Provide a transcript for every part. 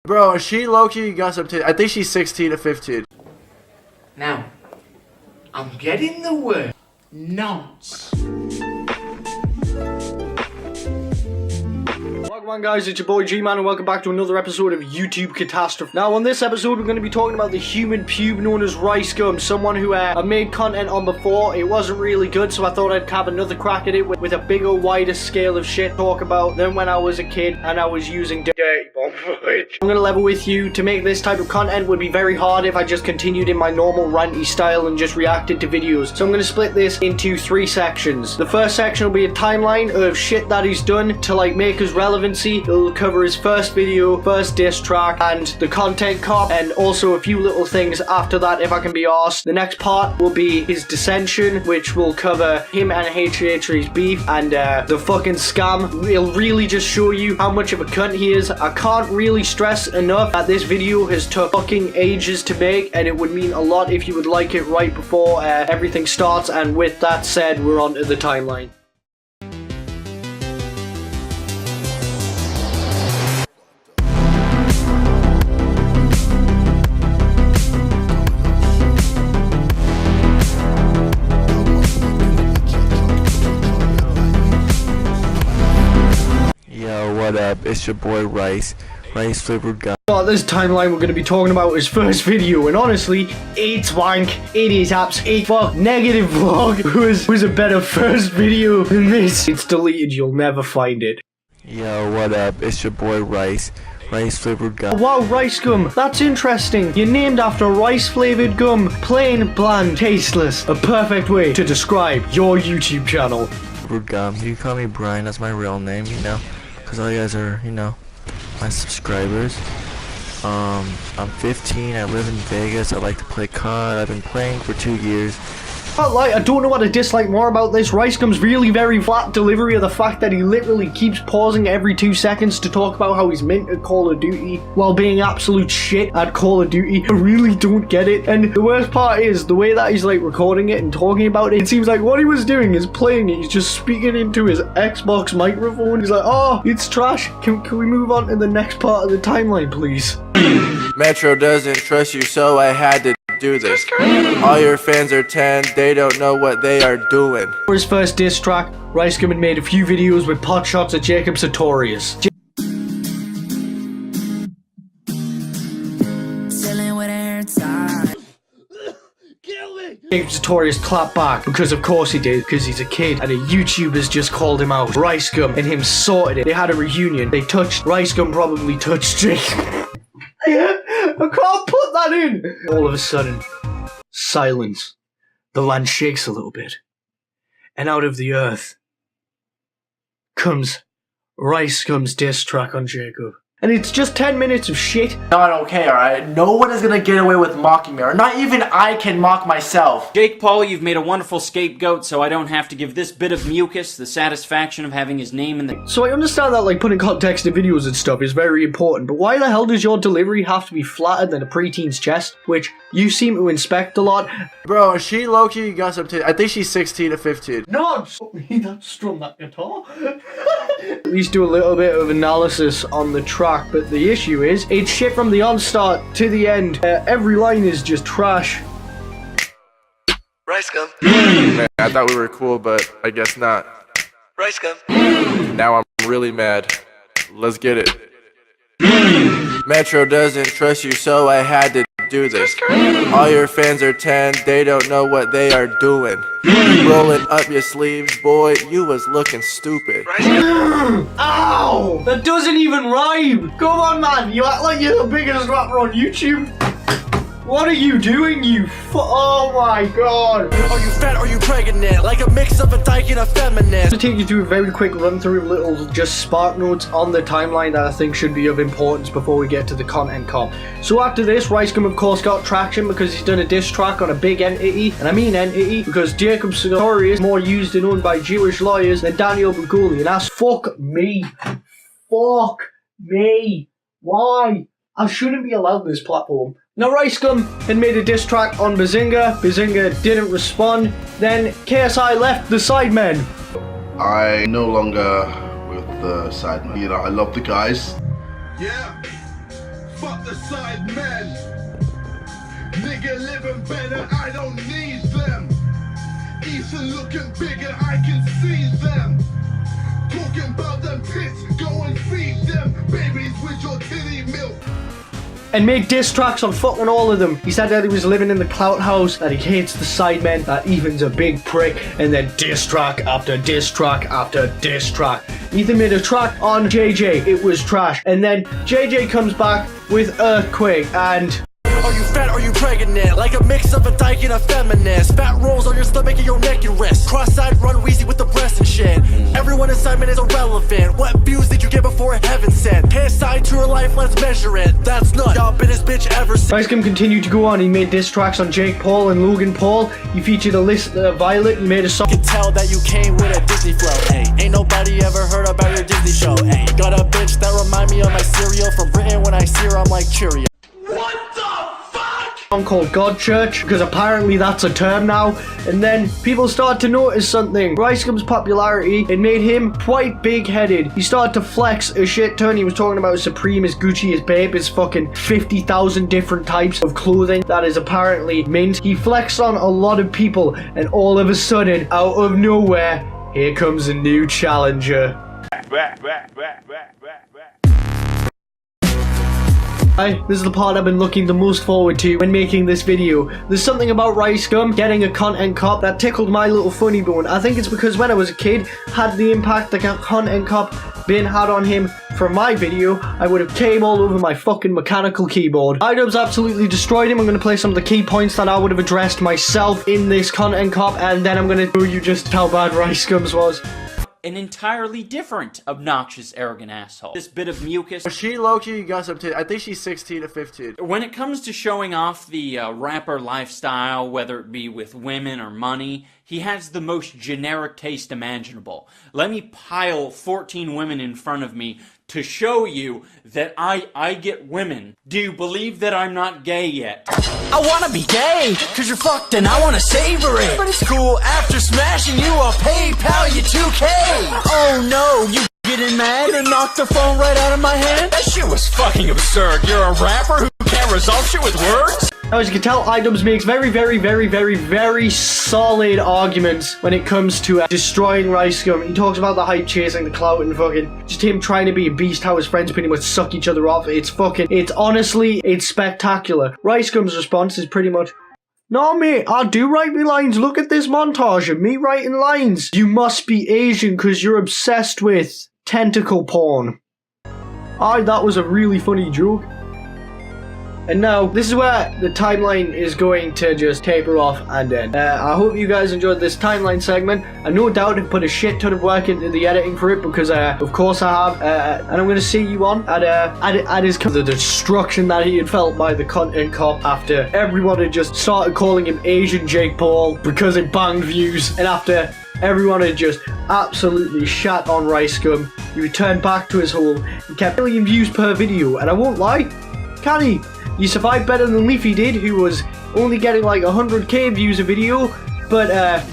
Bro, she low-key got some I think she's 16 or 15. Now, I'm getting the word nonce. Wagwan guys, it's your boy G-Man and welcome back to another episode of YouTube Catastrophe. Now on this episode we're going to be talking about the human pube known as RiceGum, someone who I've made content on before. It wasn't really good, so I thought I'd have another crack at it with a bigger, wider scale of shit to talk about than when I was a kid and I was using dirty bomb footage. I'm going to level with you, to make this type of content would be very hard if I just continued in my normal ranty style and just reacted to videos. So I'm going to split this into 3 sections. The first section will be a timeline of shit that he's done to like make his relevancy. It'll cover his first video, first diss track, and the content cop, and also a few little things after that if I can be arsed. The next part will be his dissension, which will cover him and HH's beef and the fucking scam. It'll really just show you how much of a cunt he is. I can't really stress enough that this video has took fucking ages to make, and it would mean a lot if you would like it right before everything starts. And with that said, we're on to the timeline. What up? It's your boy Rice flavored gum. Well, this timeline we're going to be talking about his first video, and honestly, it's wank. It is absolute fuck. Negative vlog was a better first video than this. It's deleted, you'll never find it. Yo, what up? It's your boy Rice flavored gum. Wow, rice gum. That's interesting. You're named after rice flavored gum. Plain, bland, tasteless. A perfect way to describe your YouTube channel. Flavored gum. You can call me Brian. That's my real name, you know. Because all you guys are, you know, my subscribers. I'm 15, I live in Vegas, I like to play COD, I've been playing for 2 years. I don't know what to dislike more about this. RiceGum's really very flat delivery of the fact that he literally keeps pausing every 2 seconds to talk about how he's mint at Call of Duty while being absolute shit at Call of Duty. I really don't get it. And the worst part is the way that he's like recording it and talking about it. It seems like what he was doing is playing it. He's just speaking into his Xbox microphone. He's like, oh, it's trash. Can we move on to the next part of the timeline, please? Metro doesn't trust you, so I had to do this. All your fans are 10, they don't know what they are doing. For his first diss track, RiceGum had made a few videos with pot shots at Jacob Sartorius. Jacob Sartorius clapped back, because of course he did, because he's a kid and a YouTuber's just called him out. RiceGum and him sorted it. They had a reunion. They touched, RiceGum probably touched Jacob. I can't put that in! All of a sudden, silence. The land shakes a little bit. And out of the earth comes RiceGum's diss track on Jacob. And it's just 10 minutes of shit. Not okay, alright? No one is gonna get away with mocking me, or not even I can mock myself. Jake Paul, you've made a wonderful scapegoat, so I don't have to give this bit of mucus the satisfaction of having his name in the... So I understand that like putting context to videos and stuff is very important, but why the hell does your delivery have to be flatter than a preteen's chest, which you seem to inspect a lot? Bro, she low-key got some I think she's 16 or 15. No, don't strum that guitar. At least do a little bit of analysis on the track, but the issue is, it's shit from the onstart to the end. Every line is just trash. RiceGum. Man, I thought we were cool, but I guess not. RiceGum. Now I'm really mad. Let's get it. Metro doesn't trust you, so I had to do this. All your fans are 10, they don't know what they are doing. Rolling up your sleeves, boy, you was looking stupid. Ow! That doesn't even rhyme! Come on, man, you act like you're the biggest rapper on YouTube. What are you doing, oh my god! Are you fat or you pregnant? Like a mix of a dyke and a feminist. To take you through a very quick run through of little just spark notes on the timeline that I think should be of importance before we get to the content cop. So after this, RiceGum of course got traction because he's done a diss track on a big entity, and I mean entity because Jacob Sartorius is more used and owned by Jewish lawyers than Daniel Buguli, and that's fuck me. Fuck me. Why? I shouldn't be allowed this platform. Now RiceGum had made a diss track on Bazinga. Bazinga didn't respond. Then KSI left the Sidemen. I no longer with the Sidemen. You know, I love the guys. Yeah. fuck the side men. Nigga living better, I don't need them. Ethan looking bigger, I can see them. Talking about them tits, go and feed them babies with your titty milk. And made diss tracks on fucking all of them. He said that he was living in the clout house, that he hates the sidemen, that Ethan's a big prick, and then diss track after diss track after diss track. Ethan made a track on JJ, it was trash. And then JJ comes back with Earthquake and... Are you fat, are you pregnant? Like a mix of a dyke and a feminist. Fat rolls on your stomach and your neck and wrist. Cross-eyed, run wheezy with the breast and shit. Everyone inside is irrelevant. What views did you get before heaven sent? Hand side to her life, let's measure it. That's not y'all been his bitch ever since. RiceGum continued to go on. He made diss tracks on Jake Paul and Logan Paul. He featured Violet. He made a song. I can tell that you came with a Disney flow. Hey, ain't nobody ever heard about your Disney show. Hey, got a bitch that remind me of my cereal from Britain. When I see her, I'm like Cheerio. Song called God Church, because apparently that's a term now. And then people started to notice something. RiceGum's popularity, it made him quite big-headed. He started to flex a shit ton. He was talking about Supreme, his Gucci, his Babe, his fucking 50,000 different types of clothing that is apparently mint. He flexed on a lot of people, and all of a sudden, out of nowhere, here comes a new challenger. Hi, this is the part I've been looking the most forward to when making this video. There's something about RiceGum getting a content cop that tickled my little funny bone. I think it's because when I was a kid, had the impact that content cop been had on him for my video, I would have came all over my fucking mechanical keyboard. iDubbbz absolutely destroyed him. I'm going to play some of the key points that I would have addressed myself in this content cop, and then I'm going to show you just how bad RiceGum's was. An entirely different, obnoxious, arrogant asshole. This bit of mucus. She low-key got some I think she's 16 to 15. When it comes to showing off the rapper lifestyle, whether it be with women or money, he has the most generic taste imaginable. Let me pile 14 women in front of me to show you that I get women. Do you believe that I'm not gay yet? I wanna be gay, cause you're fucked and I wanna savor it. But it's cool, after smashing you, I'll PayPal you 2K. Oh no, you getting mad? Gonna knock the phone right out of my hand? That shit was fucking absurd. You're a rapper who can't resolve shit with words? Now, as you can tell, iDubbbz makes very solid arguments when it comes to destroying RiceGum. He talks about the hype chasing, the clout, and fucking just him trying to be a beast, how his friends pretty much suck each other off. It's honestly, it's spectacular. RiceGum's response is pretty much, "No, mate, I do write me lines. Look at this montage of me writing lines. You must be Asian because you're obsessed with tentacle porn." That was a really funny joke. And now, this is where the timeline is going to just taper off and end. I hope you guys enjoyed this timeline segment. I no doubt have put a shit ton of work into the editing for it, because of course I have. And I'm going to see you on at his the destruction that he had felt by the content cop after everyone had just started calling him Asian Jake Paul because it banged views, and after everyone had just absolutely shat on RiceGum, he returned back to his hole and kept 1 million views per video. And I won't lie, can he? You survived better than Leafy did, who was only getting like 100k views a video, but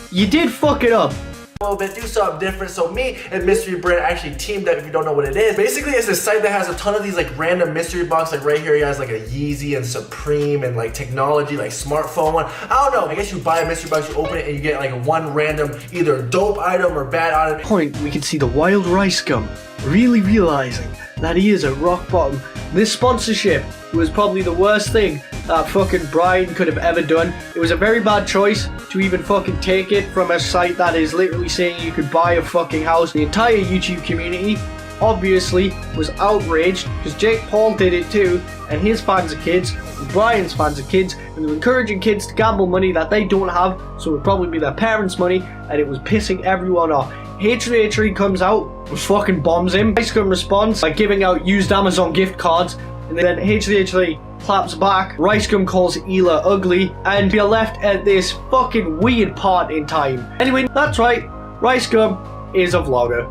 you did fuck it up. A little bit, do something different. So me and Mystery Brand actually teamed up. If you don't know what it is, basically it's a site that has a ton of these like random mystery box. Like right here he has like a Yeezy and Supreme and like technology, like smartphone one. I don't know, I guess you buy a mystery box, you open it, and you get like one random either dope item or bad item. Point, we can see the wild RiceGum really realizing that he is at rock bottom. This sponsorship was probably the worst thing that fucking Brian could have ever done. It was a very bad choice to even fucking take it from a site that is literally saying you could buy a fucking house. The entire YouTube community obviously was outraged because Jake Paul did it too, and his fans are kids, and Brian's fans are kids, and they're encouraging kids to gamble money that they don't have, so it would probably be their parents' money, and it was pissing everyone off. H3H3 comes out and fucking bombs him. RiceGum responds by giving out used Amazon gift cards, and then H3H3 claps back. RiceGum calls Ela ugly, and we are left at this fucking weird part in time. Anyway, that's right, RiceGum is a vlogger.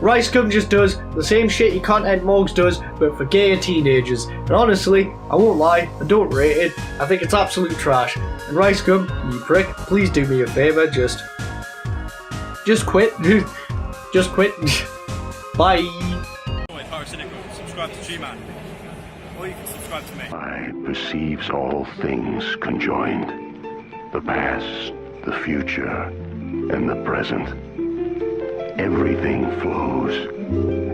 RiceGum just does the same shitty content Mogs does, but for gayer teenagers. And honestly, I won't lie, I don't rate it. I think it's absolute trash. And RiceGum, you prick, please do me a favor, just quit. Just quit. Bye. Subscribe to G-Man. Or you can Eye perceives all things conjoined. The past, the future, and the present. Everything flows,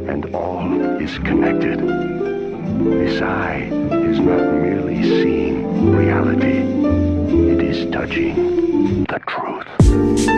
and all is connected. This eye is not merely seeing reality, it is touching the truth.